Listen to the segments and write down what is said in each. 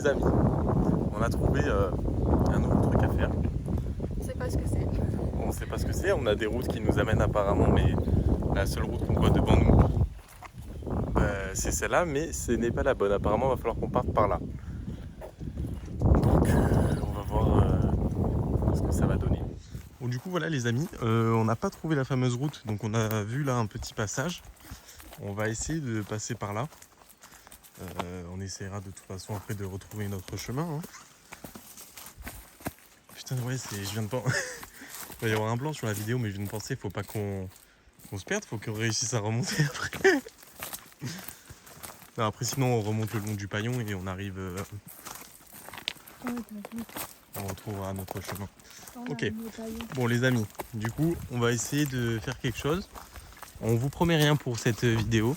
les amis, on a trouvé un nouveau truc à faire. On sait pas ce que c'est. On sait pas ce que c'est, on a des routes qui nous amènent apparemment, mais la seule route qu'on voit devant nous, c'est celle-là, mais ce n'est pas la bonne. Apparemment, il va falloir qu'on parte par là. Donc, on va voir ce que ça va donner. Bon, du coup, voilà les amis, on n'a pas trouvé la fameuse route, donc on a vu là un petit passage. On va essayer de passer par là. On essaiera de toute façon après de retrouver notre chemin. Hein. Putain, ouais, je viens de penser. Il va y avoir un plan sur la vidéo, mais je viens de penser, faut pas qu'on se perde, faut qu'on réussisse à remonter après. Non, après, sinon, on remonte le long du paillon et on arrive. On retrouvera notre chemin. Ok. Bon, les amis, du coup, on va essayer de faire quelque chose. On vous promet rien pour cette vidéo.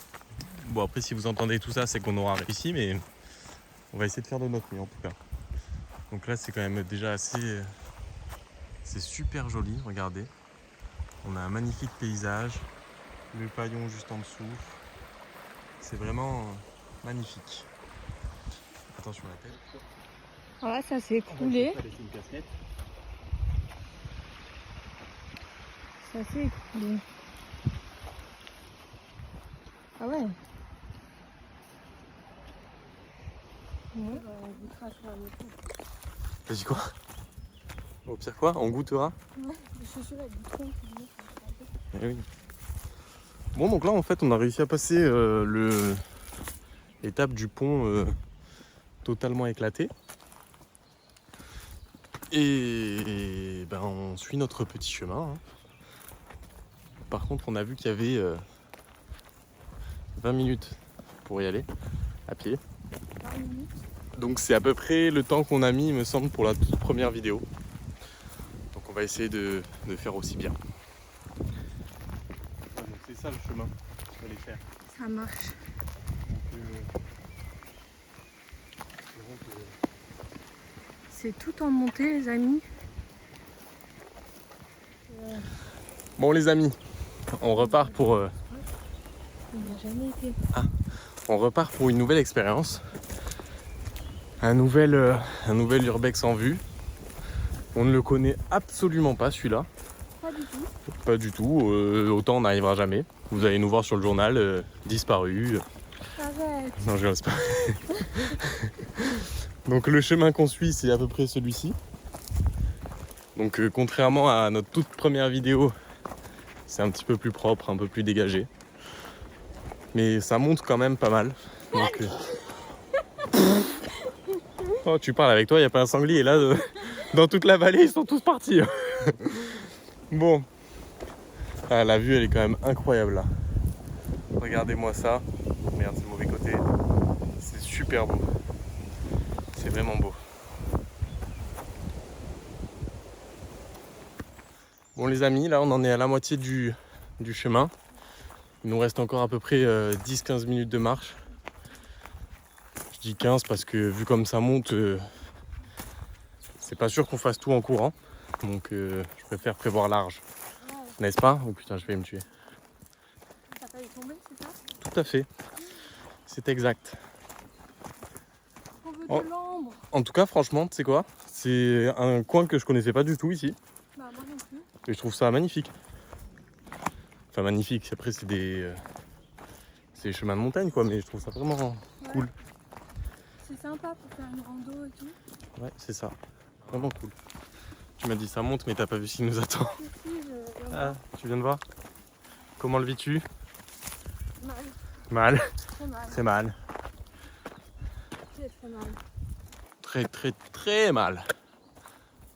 Bon, après, si vous entendez tout ça, c'est qu'on aura réussi, mais on va essayer de faire de notre mieux en tout cas. Donc là, c'est quand même déjà assez. C'est super joli, regardez. On a un magnifique paysage. Le paillon juste en dessous. C'est vraiment magnifique. Attention à la tête. Voilà, ça s'est écroulé. Ça s'est écroulé. Ah ouais. Ouais, on goûtera sur un autre. T'as dit quoi? Au pire quoi? On goûtera? Ouais, les chaussures elles goûteront. Eh oui. Bon, donc là en fait on a réussi à passer l'étape du pont totalement éclaté. Et ben on suit notre petit chemin. Hein. Par contre on a vu qu'il y avait 20 minutes pour y aller à pied. 20 minutes. Donc c'est à peu près le temps qu'on a mis, il me semble, pour la toute première vidéo. Donc on va essayer de faire aussi bien. Donc c'est ça le chemin qu'il fallait faire. Ça marche. C'est tout en montée, les amis. Bon les amis, on repart pour On n'y a jamais été. on repart pour une nouvelle expérience. Un nouvel urbex en vue. On ne le connaît absolument pas celui-là. Pas du tout. Pas du tout. Autant on n'arrivera jamais. Vous allez nous voir sur le journal disparu. Arrête. Non, je reste pas. Donc le chemin qu'on suit, c'est à peu près celui-ci. Donc contrairement à notre toute première vidéo, c'est un petit peu plus propre, un peu plus dégagé. Mais ça monte quand même pas mal. Donc, oh, tu parles avec toi, il n'y a pas un sanglier là. Dans toute la vallée, ils sont tous partis. Bon. Ah, la vue, elle est quand même incroyable là. Regardez-moi ça. Merde, c'est le mauvais côté. C'est super beau. C'est vraiment beau. Bon les amis, là on en est à la moitié du chemin. Il nous reste encore à peu près 10-15 minutes de marche. Je dis 15 parce que vu comme ça monte, c'est pas sûr qu'on fasse tout en courant. Donc je préfère prévoir large. N'est-ce pas? Oh putain, je vais me tuer. T'as pas eu tomber, c'est ça? Tout à fait. C'est exact. On veut Oh. de l'ombre. En tout cas, franchement, tu sais quoi? C'est un coin que je connaissais pas du tout ici. Bah moi non plus. Et je trouve ça magnifique. Enfin magnifique, après c'est des chemins de montagne quoi, mais je trouve ça vraiment cool. C'est sympa pour faire une rando et tout. Ouais, c'est ça. Vraiment cool. Tu m'as dit ça monte, mais t'as pas vu ce qui nous attend. Si, je Ah, tu viens de voir? Comment le vis-tu? mal. Mal. Très mal. Très mal. Très mal. Très très très mal.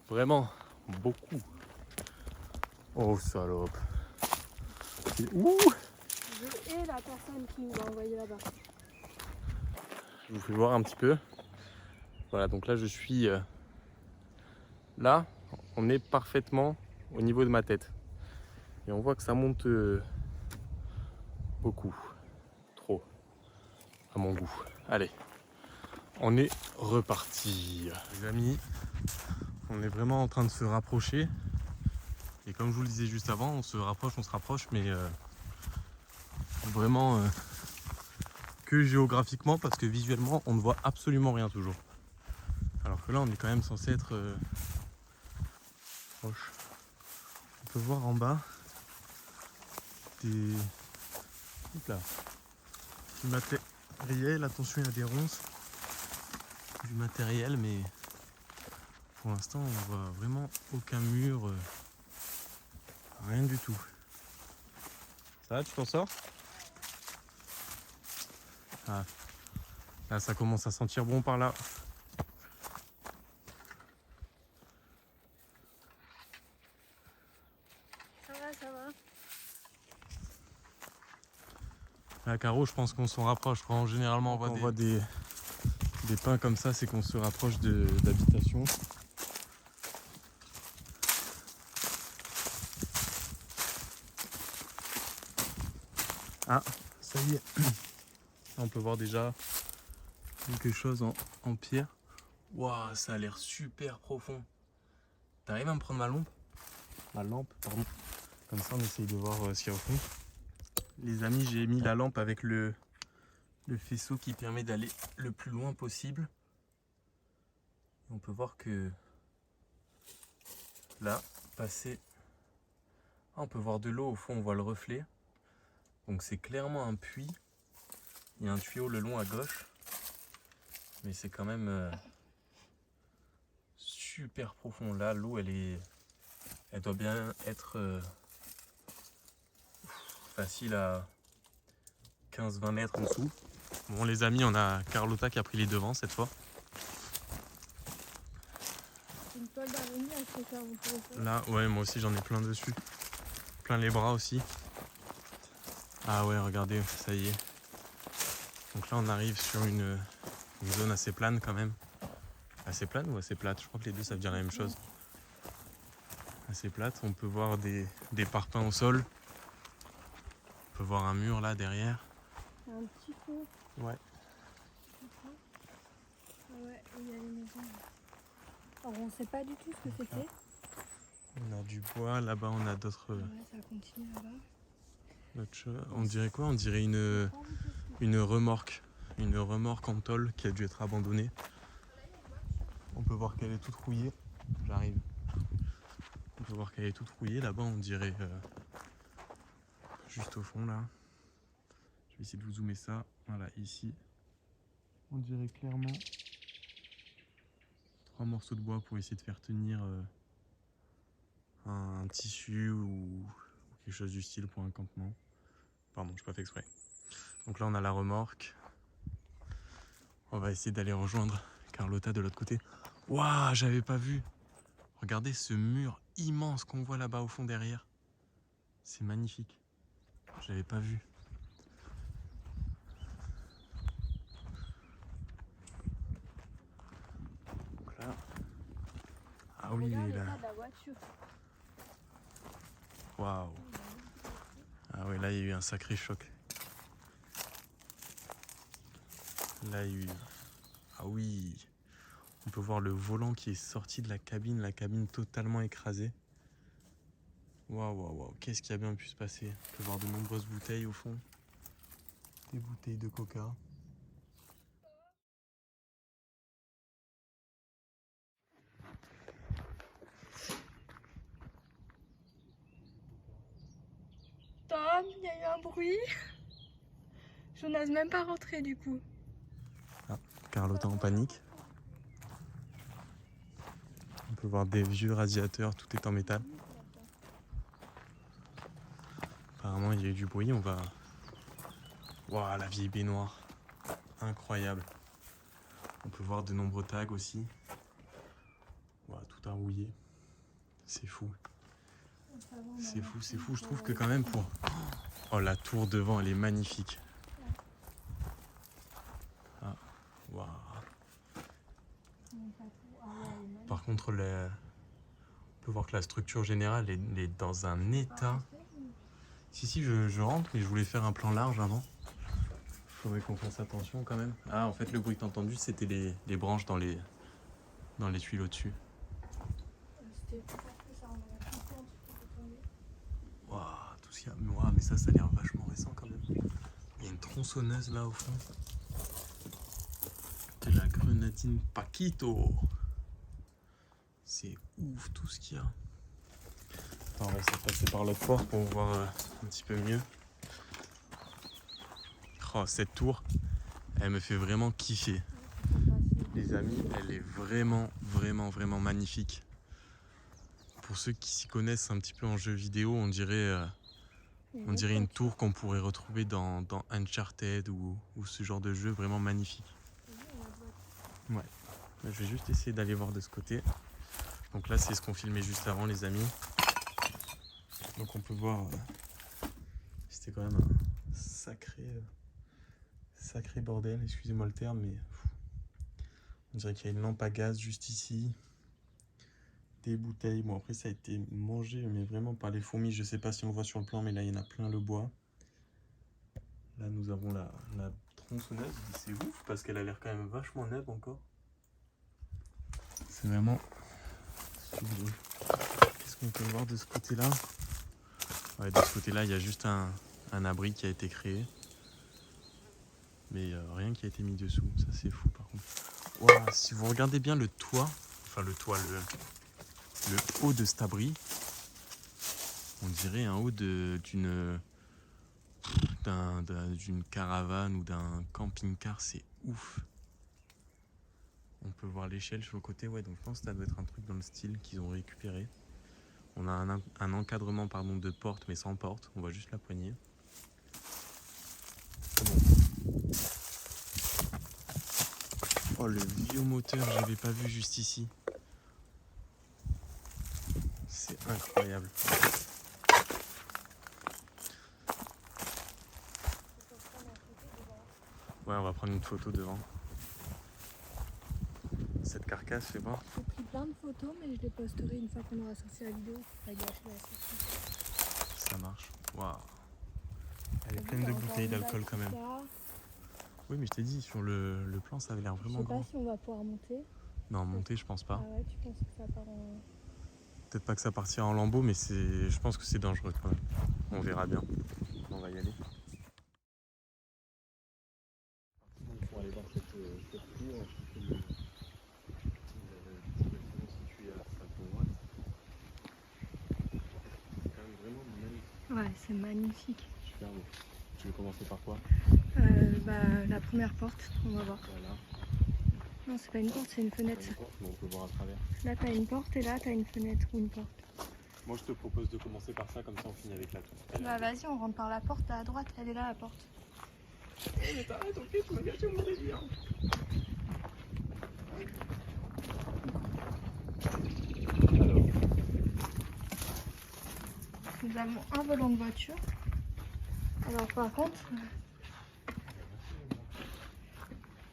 Vraiment beaucoup. Oh salope. Ouh. Je hais la personne qui nous a envoyé là-bas. Je vous fais voir un petit peu. Voilà, donc là je suis là, on est parfaitement au niveau de ma tête. Et on voit que ça monte beaucoup. Trop. À mon goût. Allez, on est reparti. Les amis, on est vraiment en train de se rapprocher. Et comme je vous le disais juste avant, on se rapproche, mais vraiment que géographiquement, parce que visuellement, on ne voit absolument rien toujours. Alors que là, on est quand même censé être proche. On peut voir en bas des... Hop là. Du matériel, attention il y a des ronces. Du matériel, mais pour l'instant on voit vraiment aucun mur, rien du tout. Ça va, tu t'en sors? Ah, là ça commence à sentir bon par là. Ça va, ça va. Là, Caro, je pense qu'on s'en rapproche. Quand généralement on voit des pins comme ça, c'est qu'on se rapproche d'habitations. Ah, ça y est. On peut voir déjà quelque chose en pierre. Waouh, ça a l'air super profond. T'arrives à me prendre ma lampe? Ma lampe, pardon. Comme ça, on essaye de voir ce qu'il y a au fond. Les amis, j'ai mis la lampe avec le faisceau qui permet d'aller le plus loin possible. On peut voir que là, passer... Ah, on peut voir de l'eau, au fond, on voit le reflet. Donc c'est clairement un puits. Il y a un tuyau le long à gauche. Mais c'est quand même super profond. Là, l'eau, elle doit bien être facile à 15-20 mètres en dessous. Bon les amis, on a Carlotta qui a pris les devants cette fois. Une toile d'araignée à se faire, vous pouvez faire. Là, ouais, moi aussi j'en ai plein dessus. Plein les bras aussi. Ah ouais, regardez, ça y est. Donc là, on arrive sur une zone assez plane quand même. Assez plane ou assez plate? Je crois que les deux, ça veut dire la même chose. Assez plate. On peut voir des parpaings au sol. On peut voir un mur là derrière. Un petit peu. Ouais. Ah ouais, il y a les maisons. Alors on sait pas du tout ce que c'était. On a du bois, là-bas on a d'autres Ouais, ça continue là-bas. choses. On dirait quoi? On dirait une remorque. Une remorque en tôle qui a dû être abandonnée. On peut voir qu'elle est toute rouillée. J'arrive. On peut voir qu'elle est toute rouillée. Là-bas on dirait juste au fond là. Je vais essayer de vous zoomer ça. Voilà, ici. On dirait clairement 3 morceaux de bois pour essayer de faire tenir un tissu ou quelque chose du style pour un campement. Pardon, je n'ai pas fait exprès. Donc là on a la remorque. On va essayer d'aller rejoindre Carlotta de l'autre côté. Waouh, j'avais pas vu. Regardez ce mur immense qu'on voit là-bas au fond derrière. C'est magnifique. J'avais pas vu. Donc là. Ah oui, Regarde là. l'état de la voiture. Waouh. Ah oui, là il y a eu un sacré choc. Là il y a eu... Ah oui. On peut voir le volant qui est sorti de la cabine totalement écrasée. Waouh, waouh, waouh. Qu'est-ce qui a bien pu se passer? On peut voir de nombreuses bouteilles au fond. Des bouteilles de coca. Tom, il y a eu un bruit. Je n'ose même pas rentrer du coup. Ah, Carlotta en panique. On peut voir des vieux radiateurs, tout est en métal. Apparemment il y a eu du bruit, on va... Waouh, la vieille baignoire. Incroyable. On peut voir de nombreux tags aussi. Waouh, tout a rouillé. C'est fou. C'est fou, c'est fou. Je trouve que quand même pour... Oh, la tour devant, elle est magnifique. Ah, waouh. Par contre, on peut voir que la structure générale est dans un état... Si, je rentre, mais je voulais faire un plan large avant. Il faudrait qu'on fasse attention quand même. Ah, en fait, le bruit que t'as entendu, c'était les branches dans les tuyaux au-dessus. Waouh, tout ce qu'il y a. Waouh, mais ça a l'air vachement récent quand même. Il y a une tronçonneuse là au fond. C'est la grenadine Paquito. c'est ouf tout ce qu'il y a. Attends, on va essayer de passer par l'autre porte pour voir un petit peu mieux. Oh, cette tour, elle me fait vraiment kiffer. Les amis, elle est vraiment, vraiment, vraiment magnifique. Pour ceux qui s'y connaissent un petit peu en jeu vidéo, on dirait une tour qu'on pourrait retrouver dans Uncharted ou ce genre de jeu vraiment magnifique. Ouais. Je vais juste essayer d'aller voir de ce côté. Donc là, c'est ce qu'on filmait juste avant, les amis. Donc on peut voir, c'était quand même un sacré bordel, excusez-moi le terme, mais on dirait qu'il y a une lampe à gaz juste ici. Des bouteilles, bon après ça a été mangé, mais vraiment par les fourmis, je sais pas si on voit sur le plan, mais là il y en a plein le bois. Là nous avons la tronçonneuse, c'est ouf parce qu'elle a l'air quand même vachement neuve encore. C'est vraiment sublime. Qu'est-ce qu'on peut voir de ce côté-là? Ouais, de ce côté-là, il y a juste un abri qui a été créé. Mais rien qui a été mis dessous, ça c'est fou par contre. Wow, si vous regardez bien le toit, enfin le toit, le haut de cet abri, on dirait un haut d'une caravane ou d'un camping-car, c'est ouf. On peut voir l'échelle sur le côté, ouais, donc je pense que ça doit être un truc dans le style qu'ils ont récupéré. On a un encadrement pardon, de porte, mais sans porte, on voit juste la poignée. Oh, le vieux moteur, je l'avais pas vu juste ici. C'est incroyable. Ouais, on va prendre une photo devant. Cette carcasse, je sais pas. J'ai pris plein de photos, mais je les posterai une fois qu'on aura sorti la vidéo pour pas gâcher la sortie. Ça marche. Waouh. Elle est pleine de bouteilles d'alcool quand même. Oui, mais je t'ai dit, sur le plan, ça avait l'air vraiment grand. Je sais pas si on va pouvoir monter. Non, monter, je pense pas. Ah ouais, tu penses que ça part en... Peut-être pas que ça partira en lambeaux, mais je pense que c'est dangereux quand même. On verra bien. On va y aller. Pour aller voir cette tour, située à sa droite. C'est quand même vraiment magnifique. Ouais, c'est magnifique. Super beau. Tu veux commencer par quoi? La première porte, on va voir. Voilà. Non, c'est pas une porte, c'est une fenêtre. Une porte, mais on peut voir à travers. Là, t'as une porte et là, t'as une fenêtre ou une porte. Moi, je te propose de commencer par ça, comme ça on finit avec la tour. Bah vas-y, on rentre par la porte à droite, elle est là la porte. Eh mais t'arrêtes, ok, tu m'as gâché mon délire. Alors. Nous avons un volant de voiture. Alors par contre,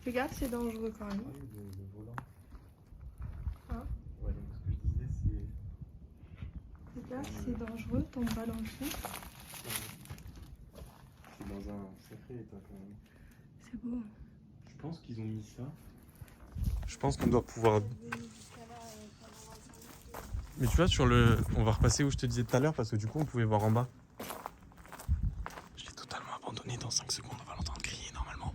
fais gaffe, c'est dangereux quand même. Oui, le volant. Hein? Ouais, donc ce que je disais, c'est... Fais gaffe, c'est dangereux, tombe pas dans le fond. C'est dans un sacré état quand même. C'est beau. Je pense qu'ils ont mis ça. Je pense qu'on doit pouvoir... Mais tu vois, sur le... On va repasser où je te disais tout à l'heure, parce que du coup, on pouvait voir en bas. Je l'ai totalement abandonné. Dans 5 secondes, on va l'entendre crier normalement.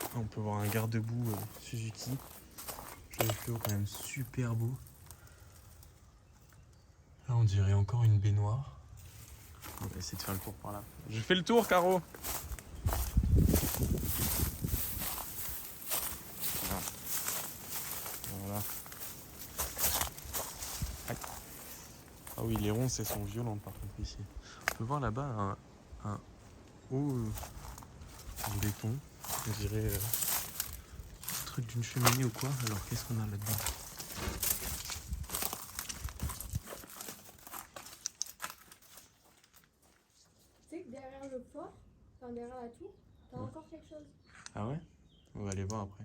Là, on peut voir un garde-boue Suzuki. Le fluo quand même super beau. Là, on dirait encore une baignoire. On va essayer de faire le tour par là. Je fais le tour, Caro. Voilà. Aïe. Ah oui, les ronces, elles sont violentes par contre ici. On peut voir là-bas un haut en béton. On dirait un truc d'une cheminée ou quoi. Alors, qu'est-ce qu'on a là-dedans? Tu sais que derrière le fort, enfin derrière la tour, t'as encore quelque chose. Ah ouais? On va aller voir après.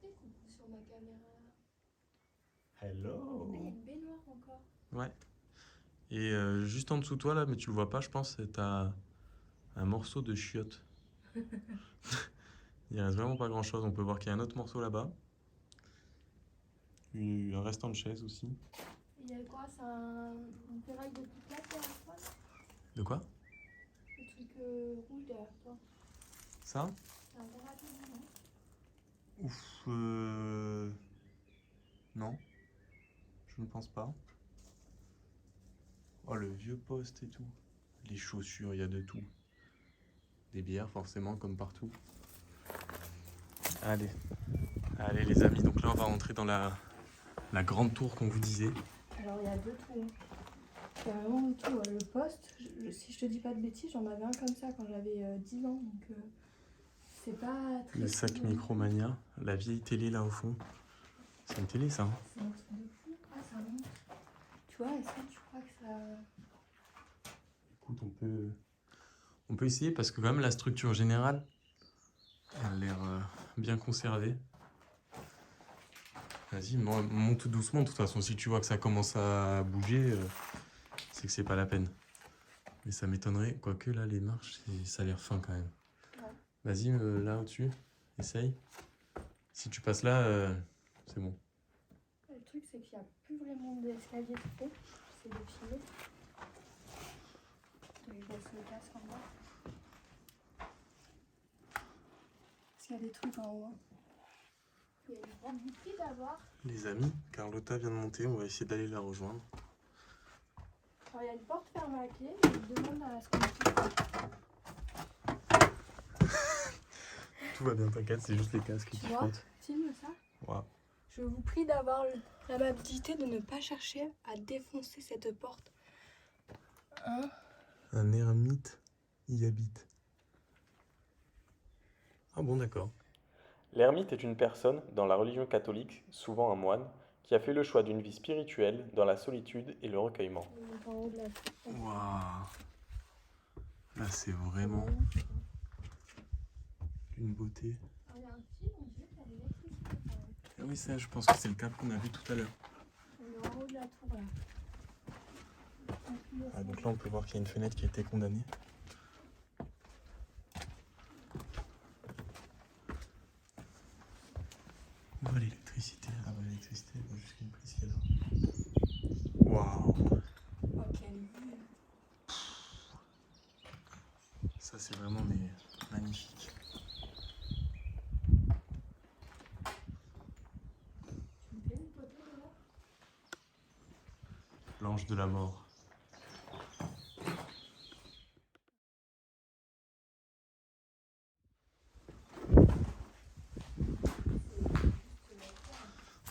Coucou sur ma caméra. Hello! Il y a une baignoire encore. Ouais. Et juste en dessous de toi là, mais tu le vois pas, je pense, t'as un morceau de chiotte. Il reste vraiment pas grand chose. On peut voir qu'il y a un autre morceau là-bas. Un restant de chaise aussi. Il y a quoi? C'est une ferraille de toute là derrière toi? De quoi? Le truc rouge derrière toi. Ça? Ouf, non, je ne pense pas. Oh, le vieux poste et tout. Les chaussures, il y a de tout. Des bières, forcément, comme partout. Allez, allez les amis, donc là on va rentrer dans la grande tour qu'on vous disait. Alors il y a deux tours. Il y a vraiment tout. Le poste, si je te dis pas de bêtises, j'en avais un comme ça quand j'avais 10 ans. Donc c'est pas très. Le sac Micromania, la vieille télé là au fond. C'est une télé ça, hein. C'est un truc de fou. Ah, ça monte. Tu vois, est-ce que tu crois que ça. Écoute, on peut essayer parce que quand même la structure générale, elle a l'air bien conservée. Vas-y, monte doucement. De toute façon, si tu vois que ça commence à bouger, c'est que c'est pas la peine. Mais ça m'étonnerait. Quoique là, les marches, ça a l'air fin quand même. Ouais. Vas-y, là au-dessus, essaye. Si tu passes là, c'est bon. Le truc, c'est qu'il n'y a plus vraiment d'escalier trop. C'est défilé. Je laisse le casque en bas. Parce qu'il y a des trucs en haut. Il y a une grande bouteille d'avoir. Les amis, Carlotta vient de monter, on va essayer d'aller la rejoindre. Alors, il y a une porte fermée à clé, je demande à ce qu'on puisse. Tout va bien, t'inquiète, c'est juste les casques qui frottent. Filme ça. Ouais. Je vous prie d'avoir l'amabilité de ne pas chercher à défoncer cette porte. Hein? Un ermite y habite. Ah bon, d'accord. L'ermite est une personne, dans la religion catholique, souvent un moine, qui a fait le choix d'une vie spirituelle dans la solitude et le recueillement. Waouh! Là, c'est vraiment une beauté. Il y a un fil, on dirait qu'il y a de l'électricité quand même. Ah oui, ça, je pense que c'est le câble qu'on a vu tout à l'heure. On est en haut de la tour là. Ah, donc là, on peut voir qu'il y a une fenêtre qui a été condamnée. Où va l'électricité? Ah, bah, l'électricité, elle va jusqu'à une prise qu'il y a là. Waouh! Oh, quelle vue! Ça, c'est vraiment magnifique. L'ange de la mort.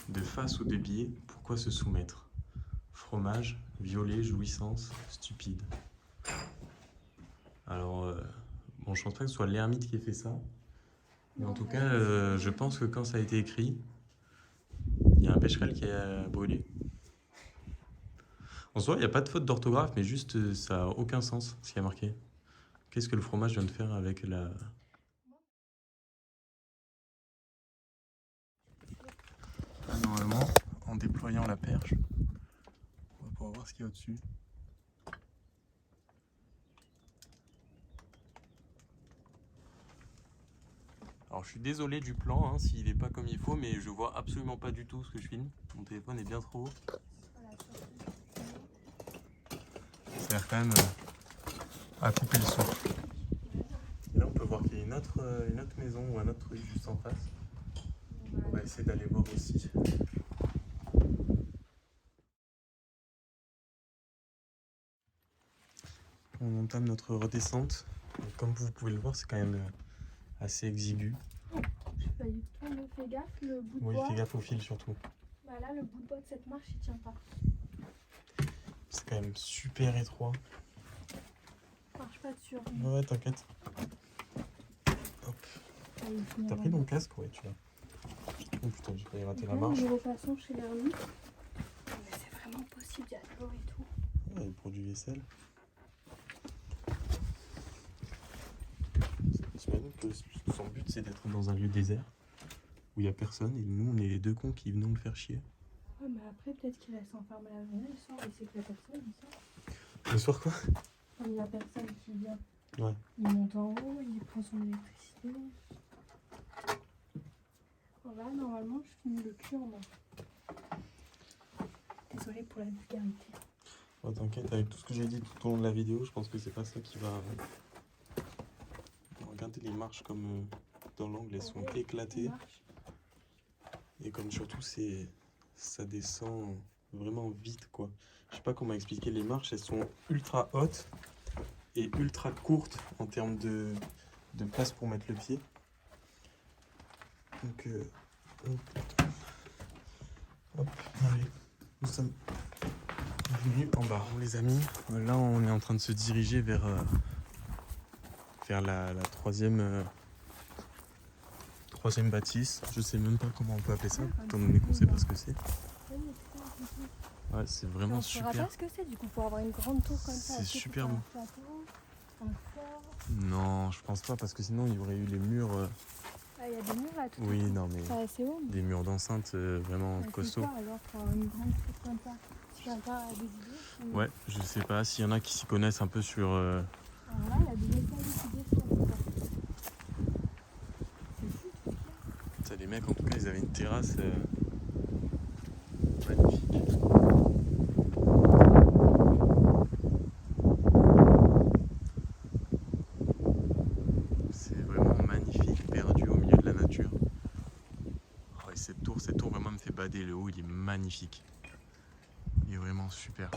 De face ou de biais, pourquoi se soumettre? Fromage, violet, jouissance, stupide. Alors, bon, je pense pas que ce soit l'ermite qui ait fait ça. Mais en tout cas, je pense que quand ça a été écrit, il y a un pécherel qui a brûlé. En soi, il n'y a pas de faute d'orthographe, mais juste, ça n'a aucun sens ce qui a marqué. Qu'est-ce que le fromage vient de faire avec la... Là, normalement, en déployant la perche, on va pouvoir voir ce qu'il y a au-dessus. Alors je suis désolé du plan, hein, s'il n'est pas comme il faut, mais je vois absolument pas du tout ce que je filme. Mon téléphone est bien trop haut. Ça sert quand même à couper le son. Et là on peut voir qu'il y a une autre maison ou un autre truc juste en face. On va essayer d'aller voir aussi. On entame notre redescente. Et comme vous pouvez le voir, c'est quand même assez exigu. J'ai failli tomber, fais gaffe, le bout de bois. Oui, fais gaffe au fil surtout. Bah là, le bout de bois de cette marche, il tient pas. C'est quand même super étroit. Marche pas dessus. Ouais, t'inquiète. Hop. T'as pris ton casque? Ouais, tu l'as. Oh putain, j'ai failli rater la marche. Nous repassons chez l'ermite. Mais c'est vraiment possible, il y a de l'eau et tout. Ouais, il produit vaisselle. T'imagines que son but c'est d'être dans un lieu désert où il n'y a personne et nous on est les deux cons qui venons le faire chier. Ouais, mais après peut-être qu'il va s'enfermer la journée, le soir, et c'est que la personne, il sort. Le soir quoi? Comme il n'y a personne qui vient. Ouais. Il monte en haut, il prend son électricité. Bon, là, normalement, je finis le cul en bas. Désolée pour la vulgarité. Oh, t'inquiète, avec tout ce que j'ai dit tout au long de la vidéo, je pense que c'est pas ça qui va... Regardez les marches comme dans l'angle, elles sont éclatées. Et comme surtout, ça descend vraiment vite, quoi. Je sais pas comment expliquer, les marches, elles sont ultra hautes et ultra courtes en termes de place pour mettre le pied. Donc, hop, allez, nous sommes venus en bas. Bon, les amis, là, on est en train de se diriger vers la troisième bâtisse. Je sais même pas comment on peut appeler ça, étant donné qu'on sait pas ce que c'est. Ouais, c'est vraiment super. On saura pas ce que c'est du coup pour avoir une grande tour comme ça. C'est super beau. Non, je pense pas parce que sinon il y aurait eu les murs. Ah, il y a des murs là tout. Oui, non mais. C'est assez haut. Des murs d'enceinte vraiment costauds. C'est quoi alors pour avoir une grande tour comme ça? Tu as pas des idées? Ouais, je sais pas s'il y en a qui s'y connaissent un peu sur. Alors là, il y a des escaliers qui descendent. Ça, les mecs en tout cas ils avaient une terrasse magnifique. C'est vraiment magnifique, perdu au milieu de la nature. Oh, et cette tour vraiment me fait bader. Le haut il est magnifique. Il est vraiment super.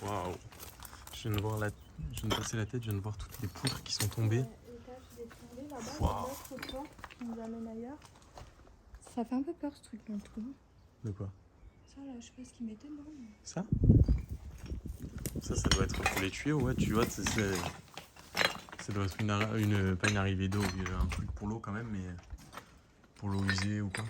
Waouh! Je viens de passer la tête, je viens de voir toutes les poutres qui sont tombées. Waouh! Qui nous amène ailleurs. Ça fait un peu peur ce truc dans le trou. De quoi? Ça là, je sais pas ce qu'ils mettaient dedans. Ça? Ça doit être pour les tuyaux, ouais, tu vois, ça doit être pas une arrivée d'eau, un truc pour l'eau quand même, mais pour l'eau usée ou quoi.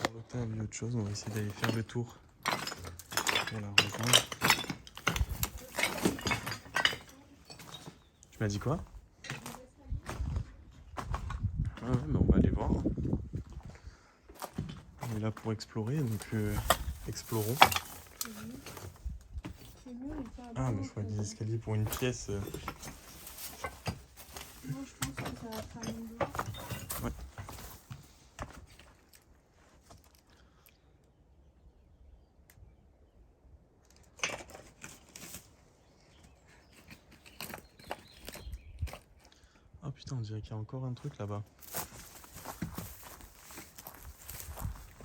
Carlotta a vu autre chose, on va essayer d'aller faire le tour pour la rejoindre. Tu m'as dit quoi? Ah ouais, mais on va aller voir. On est là pour explorer, donc explorons. Ah, mais je vois des escaliers pour une pièce. Moi, je pense que ça va faire une bloc. Ouais. Oh putain, on dirait qu'il y a encore un truc là-bas.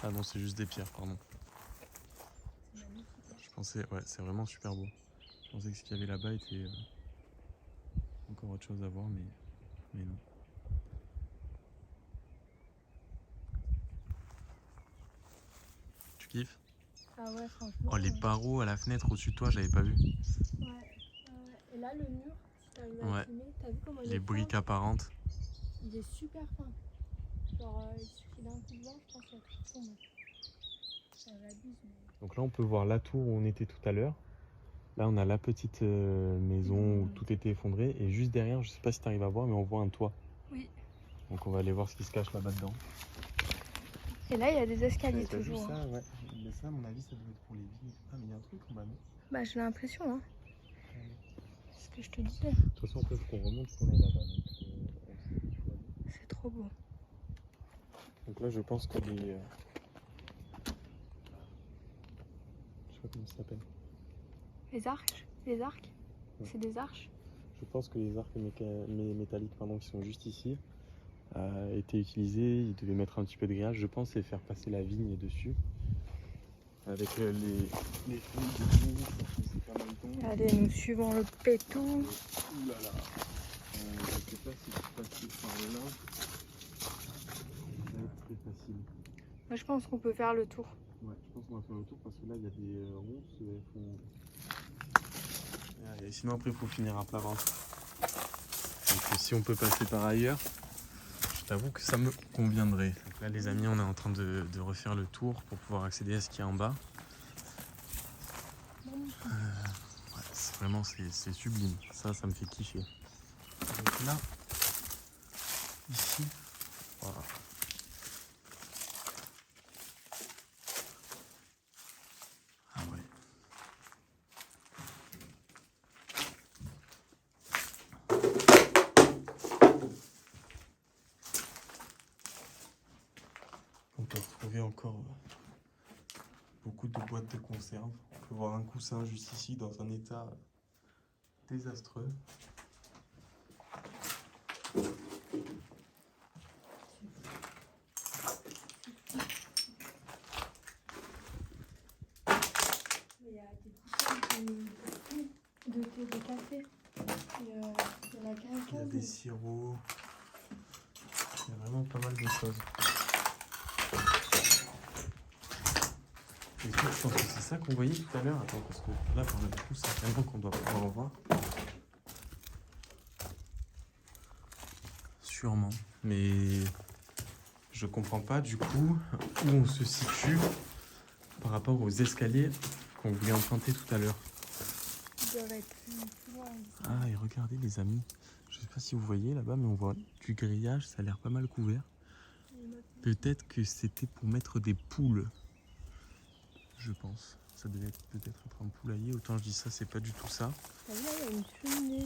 Ah non, c'est juste des pierres, pardon. Je pensais, ouais, c'est vraiment super beau. Je pensais que ce qu'il y avait là-bas était encore autre chose à voir, mais non. Tu kiffes? Ah ouais, franchement. Oh, les barreaux à la fenêtre au-dessus de toi, j'avais pas vu. Ouais. Et là, le mur, si t'arrives à Ouais. filmer, t'as vu comment il Les est briques fin? apparentes. Il est super fin. Genre, il suffit d'un coup de vent, je pense qu'il y a tout qui tombe. Ça l'abuse, mais... Donc là, on peut voir la tour où on était tout à l'heure. Là, on a la petite maison où tout était effondré. Et juste derrière, je sais pas si tu arrives à voir, mais on voit un toit. Oui. Donc on va aller voir ce qui se cache là-bas dedans. Et là, il y a des escaliers T'as vu toujours. ça, ouais. Mais ça, à mon avis, ça doit être pour les vignes. Ah, mais il y a un truc en bas, non? Bah, j'ai l'impression, hein. C'est ce que je te disais. De toute façon, après, il faut qu'on remonte qu'on aille là-bas. Donc, on sait qu'il faut aller. C'est trop beau. Donc là, je pense que les... Je sais pas comment ça s'appelle. Les arcs? Les arcs? Ouais. C'est des arches? Je pense que les arcs métalliques qui sont juste ici étaient utilisés. Ils devaient mettre un petit peu de grillage, je pense, et faire passer la vigne dessus. Avec les feuilles de vigne, c'est pas mal tombé. Allez, nous suivons le pétou. Ouh là là. Je sais pas si tu passes par là. Ça va être très facile. Moi, je pense qu'on peut faire le tour. Ouais, je pense qu'on va faire le tour parce que là, il y a des ronces. Et sinon, après, il faut finir à plat ventre. Donc, si on peut passer par ailleurs, je t'avoue que ça me conviendrait. Donc là, les amis, on est en train de refaire le tour pour pouvoir accéder à ce qu'il y a en bas. Ouais, vraiment, c'est sublime. Ça me fait kiffer. Donc là, ici, voilà. encore beaucoup de boîtes de conserve. On peut voir un coussin juste ici dans un état désastreux. Il y a des bouteilles de thé, de café. Il y en a Il y a des sirops. Il y a vraiment pas mal de choses. Et je pense que c'est ça qu'on voyait tout à l'heure. Attends, parce que là, par le coup, c'est vraiment qu'on doit pouvoir en voir. Sûrement. Mais je comprends pas du coup où on se situe par rapport aux escaliers qu'on voulait emprunter tout à l'heure. Ils doivent être plus loin. Ah, et regardez les amis. Je sais pas si vous voyez là-bas, mais on voit du grillage, ça a l'air pas mal couvert. Peut-être que c'était pour mettre des poules. Je pense. Ça devait peut-être être un poulailler. Autant je dis ça, c'est pas du tout ça. T'as vu là, il y a une cheminée.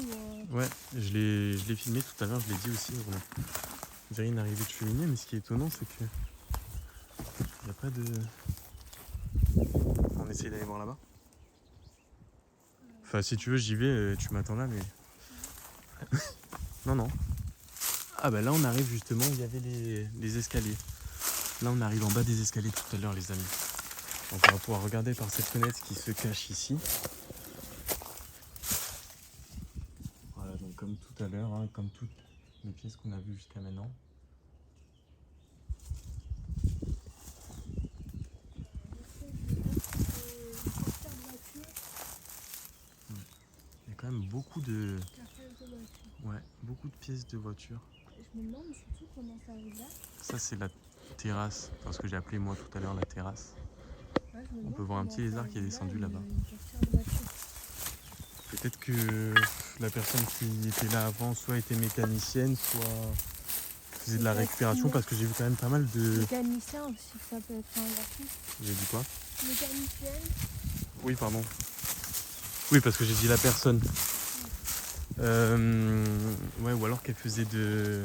Ouais, je l'ai filmé tout à l'heure, je l'ai dit aussi. On dirait une arrivée de cheminée, mais ce qui est étonnant, c'est que il n'y a pas de... On essaye d'aller voir là-bas. Enfin, si tu veux, j'y vais, tu m'attends là, mais... Non, non. Ah bah là, on arrive justement où il y avait les escaliers. Là, on arrive en bas des escaliers tout à l'heure, les amis. Donc on va pouvoir regarder par cette fenêtre qui se cache ici. Voilà, donc comme tout à l'heure, hein, comme toutes les pièces qu'on a vues jusqu'à maintenant. Il y a quand même beaucoup de... Ouais, beaucoup de pièces de voiture. Je me demande surtout comment ça arrive là. Ça, c'est la terrasse, parce que j'ai appelé moi tout à l'heure la terrasse. Ouais, On peut voir un petit lézard qui est descendu là-bas. Peut-être que la personne qui était là avant soit était mécanicienne, soit faisait de la récupération, parce que j'ai vu quand même pas mal de... Mécanicien aussi, ça peut être un garçon. J'ai dit quoi? Mécanicienne. Oui, pardon. Oui, parce que j'ai dit la personne. Ouais, ou alors qu'elle faisait de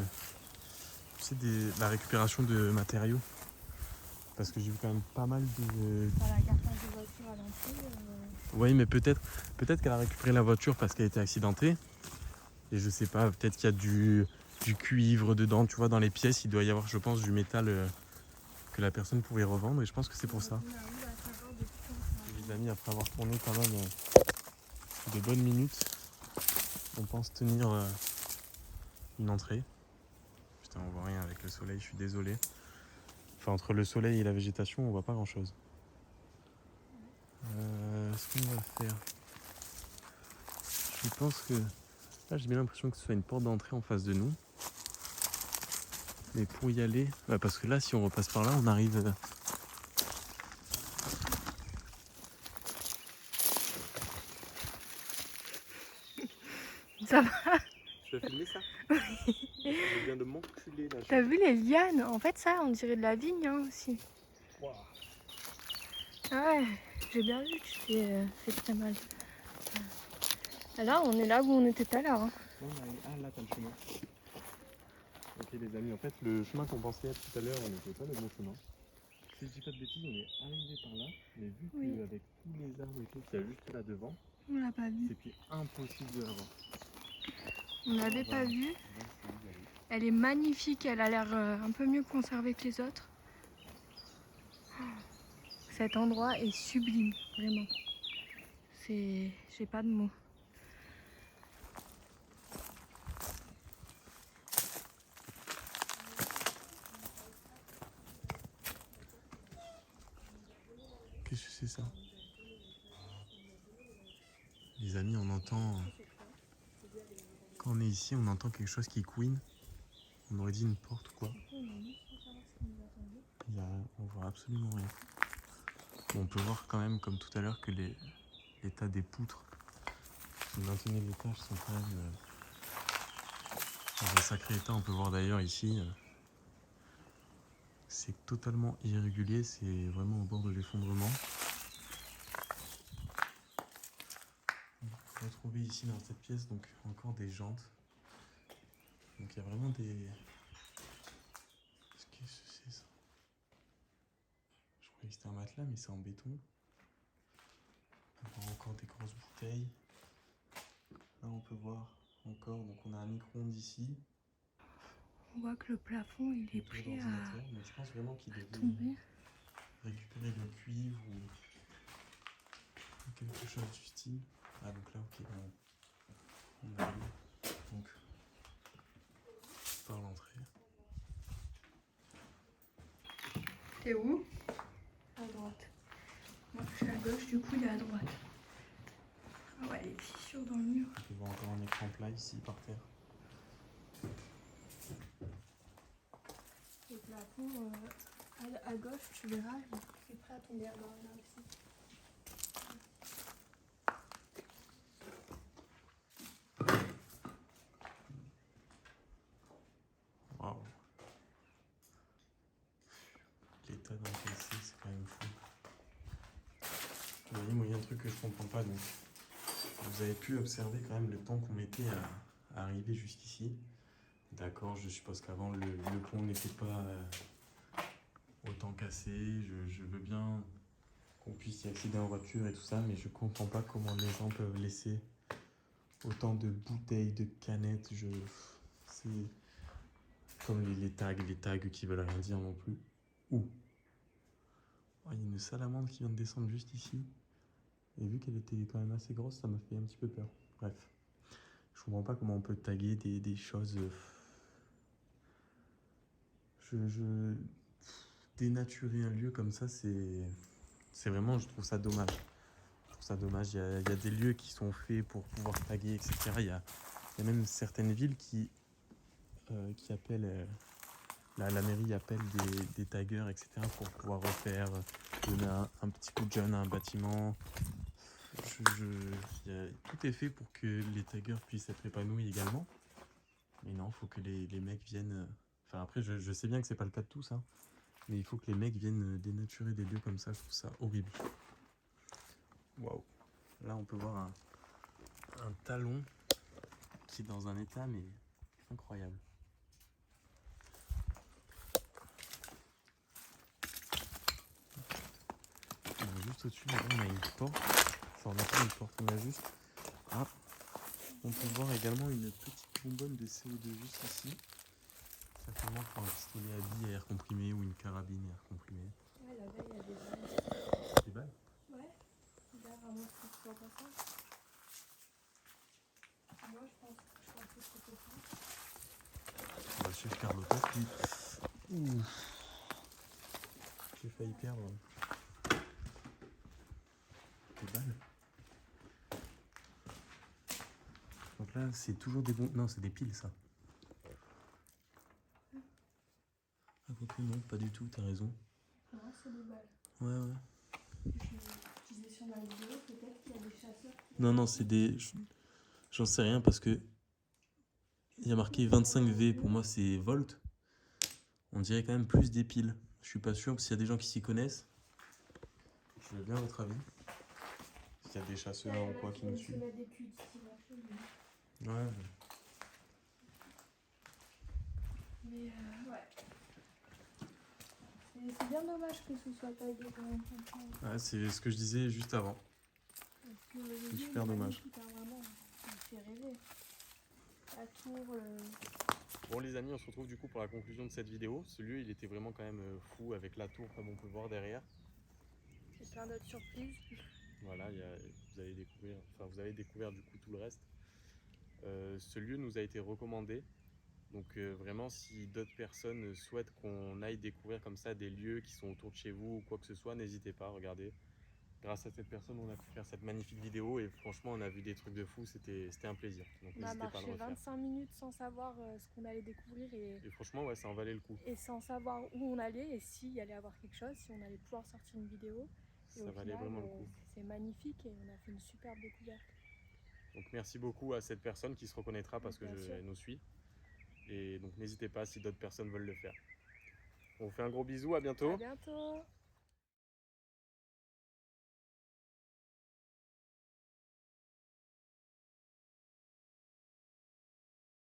la récupération de matériaux. Parce que j'ai vu quand même pas mal de... Par la garage de voiture à l'entrée. Oui, mais peut-être qu'elle a récupéré la voiture parce qu'elle était accidentée. Et je sais pas, peut-être qu'il y a du cuivre dedans, tu vois, dans les pièces, il doit y avoir, je pense, du métal que la personne pouvait revendre. Et je pense que c'est pour ça. Les amis, après avoir tourné quand même de bonnes minutes, on pense tenir une entrée. Putain, on voit rien avec le soleil, je suis désolé. Enfin, entre le soleil et la végétation, on voit pas grand-chose. Ce qu'on va faire... Je pense que... Là, j'ai bien l'impression que ce soit une porte d'entrée en face de nous. Mais pour y aller... Bah parce que là, si on repasse par là, on arrive... Ça va? Tu vas filmer ça? Je viens de m'enculer là. T'as vu les lianes? En fait, ça, on dirait de la vigne hein, aussi. Wow. Ah ouais, j'ai bien vu que tu t'es fait très mal. Là, on est là où on était tout à l'heure. Hein. Ah là, t'as le chemin. Ok les amis, en fait, le chemin qu'on pensait être tout à l'heure, on n'était pas le bon chemin. Si je dis pas de bêtises, on est arrivé par là, mais vu qu'avec tous les arbres et tout qu'il y a juste là devant, on l'a pas vu. c'était impossible de la voir. On l'avait pas vue. Elle est magnifique, elle a l'air un peu mieux conservée que les autres. Cet endroit est sublime, vraiment. J'ai pas de mots. Qu'est-ce que c'est ça? Les amis, on entend... Quand on est ici, on entend quelque chose qui couine. On aurait dit une porte quoi. On voit absolument rien. Bon, on peut voir quand même, comme tout à l'heure, que l'état des poutres qui maintenaient l'étage sont quand même dans un sacré état. On peut voir d'ailleurs ici, c'est totalement irrégulier, c'est vraiment au bord de l'effondrement. On peut retrouver ici dans cette pièce donc encore des jantes. Donc il y a vraiment des... Qu'est-ce que c'est ça? un matelas, mais c'est en béton. On voit encore des grosses bouteilles. Là, on peut voir encore, donc on a un micro-ondes ici. On voit que le plafond, il est prêt à Donc je pense vraiment qu'il devait tomber. récupérer le cuivre ou quelque chose du style. Ah, donc là, ok, on arrive. Donc, par l'entrée. T'es où? À droite. Moi, je suis à gauche, du coup, il est à droite. Ah ouais, les fissures dans le mur. On peut voir encore un écran plat ici, par terre. Le plafond, à gauche, tu verras, il est prêt à tomber là aussi. Waouh. L'état dans lequel c'est quand même fou. Vous voyez, moi, il y a un truc que je comprends pas. Donc, vous avez pu observer quand même le temps qu'on mettait à arriver jusqu'ici. D'accord, je suppose qu'avant, le pont n'était pas autant cassé. Je veux bien qu'on puisse y accéder en voiture et tout ça, mais je comprends pas comment les gens peuvent laisser autant de bouteilles, de canettes. C'est comme les tags qui veulent rien dire non plus. Ouh. Oh, il y a une salamandre qui vient de descendre juste ici. Et vu qu'elle était quand même assez grosse, ça m'a fait un petit peu peur. Bref. Je comprends pas comment on peut taguer des choses. Dénaturer un lieu comme ça, c'est vraiment, je trouve ça dommage. Je trouve ça dommage. Il y a des lieux qui sont faits pour pouvoir taguer, etc. Il y a même certaines villes qui appellent. La mairie appelle des taggeurs, etc. pour pouvoir refaire, donner un petit coup de jeune à un bâtiment. Tout est fait pour que les taggeurs puissent être épanouis également. Mais non, il faut que les mecs viennent. Enfin, après, je sais bien que c'est pas le cas de tous, hein, mais il faut que les mecs viennent dénaturer des lieux comme ça. Je trouve ça horrible. Waouh! Là, on peut voir un talon qui est dans un état, mais incroyable. On est juste au-dessus, là, on a une porte. Enfin, on n'a pas une porte, on a juste. Ah! On peut voir également une petite bonbonne de CO2 juste ici. Certainement pour un pistolet à billes à air comprimé ou une carabine à air comprimé. Ouais, là-bas, il y a des balles. Des balles? Ouais, regarde, à moi, que tu vois pas ça. Moi, je pense que c'était ça. Le chef Carlotta qui. Ouh. J'ai failli perdre des balles. Donc là, c'est toujours des bons. Non, c'est des piles, ça. Ah, quoique, non, pas du tout, t'as raison. Non, c'est des balles. Ouais. Je disais sur ma vidéo, peut-être qu'il y a des chasseurs qui... Non, c'est des. J'en sais rien parce que. Il y a marqué 25V, pour moi, c'est volt. On dirait quand même plus des piles. Je suis pas sûr, s'il y a des gens qui s'y connaissent. Je veux bien votre avis. S'il y a des chasseurs ou quoi qui nous suivent. Ouais. Mais ouais. C'est bien dommage que ce soit taillé quand même. Ouais, c'est ce que je disais juste avant. C'est super dommage. Vraiment, ça me fait rêver. La tour. Bon les amis, on se retrouve du coup pour la conclusion de cette vidéo. Ce lieu, il était vraiment quand même fou avec la tour comme on peut voir derrière. Et plein d'autres surprises. Voilà, vous avez découvert du coup tout le reste. Ce lieu nous a été recommandé. Donc vraiment, si d'autres personnes souhaitent qu'on aille découvrir comme ça des lieux qui sont autour de chez vous ou quoi que ce soit, n'hésitez pas, regardez. Grâce à cette personne, on a pu faire cette magnifique vidéo et franchement, on a vu des trucs de fou, c'était un plaisir. Donc On a n'hésitez pas à le marché refaire. 25 minutes sans savoir ce qu'on allait découvrir Et franchement, ouais, ça en valait le coup. et sans savoir où on allait et s'il y allait avoir quelque chose, si on allait pouvoir sortir une vidéo. Et Ça au valait final, vraiment le coup. c'est magnifique et on a fait une superbe découverte. Donc merci beaucoup à cette personne qui se reconnaîtra parce qu'elle nous suit. Et donc n'hésitez pas si d'autres personnes veulent le faire. On vous fait un gros bisou, à bientôt. À bientôt.